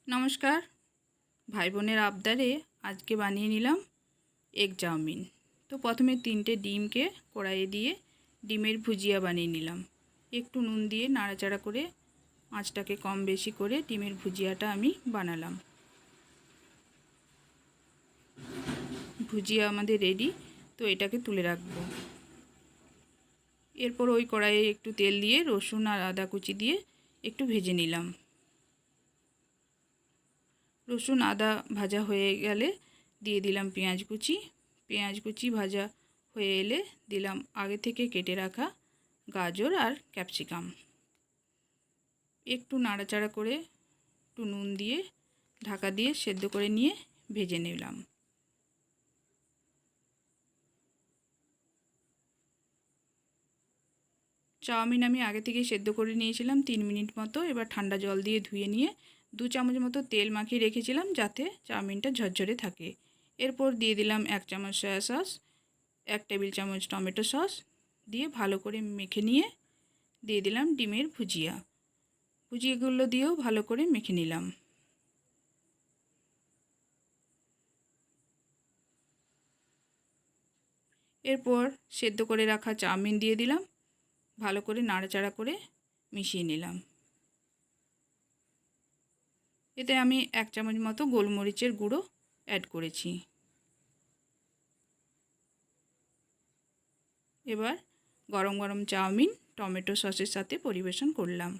নমস্কার ভাই বোনের আবদারে আজকে বানিয়ে নিলাম এগ চাউমিন। তো প্রথমে 3টে ডিমকে কড়াইয়ে দিয়ে ডিমের ভুজিয়া বানিয়ে নিলাম। একটু নুন দিয়ে নাড়াচাড়া করে আঁচটাকে কম বেশি করে ডিমের ভুজিয়াটা আমি বানালাম। ভুজিয়া আমাদের রেডি। তো এটাকে তুলে রাখবো। এরপর ওই কড়াইয়ে একটু তেল দিয়ে রসুন আর আদা কুচি দিয়ে একটু ভেজে নিলাম। রসুন আদা ভাজা হয়ে গেলে দিয়ে দিলাম পেঁয়াজ কুচি ভাজা হয়ে এলে দিলাম আগে থেকে কেটে রাখা গাজর আর ক্যাপসিকাম। একটু নাড়াচাড়া করে একটু নুন দিয়ে ঢাকা দিয়ে সেদ্ধ করে নিয়ে ভেজে নিলাম। চাউমিন আমি আগে থেকে সেদ্ধ করে নিয়েছিলাম 3 মিনিট মতো। এবার ঠান্ডা জল দিয়ে ধুয়ে নিয়ে 2 চামচ মতো তেল মাখিয়ে রেখেছিলাম যাতে চাউমিনটা ঝরঝরে থাকে। এরপর দিয়ে দিলাম 1 চামচ সয়া সস, 1 টেবিল চামচ টমেটো সস দিয়ে ভালো করে মেখে নিয়ে দিয়ে দিলাম ডিমের ভুজিয়াগুলো দিয়েও ভালো করে মেখে নিলাম। এরপর সেদ্ধ করে রাখা চাউমিন দিয়ে দিলাম, ভালো করে নাড়াচাড়া করে মিশিয়ে নিলাম। এতে আমি 1 চামচ মতো গোলমরিচের গুঁড়ো অ্যাড করেছি। এবার গরম গরম চাউমিন টমেটো সসের সাথে পরিবেশন করলাম।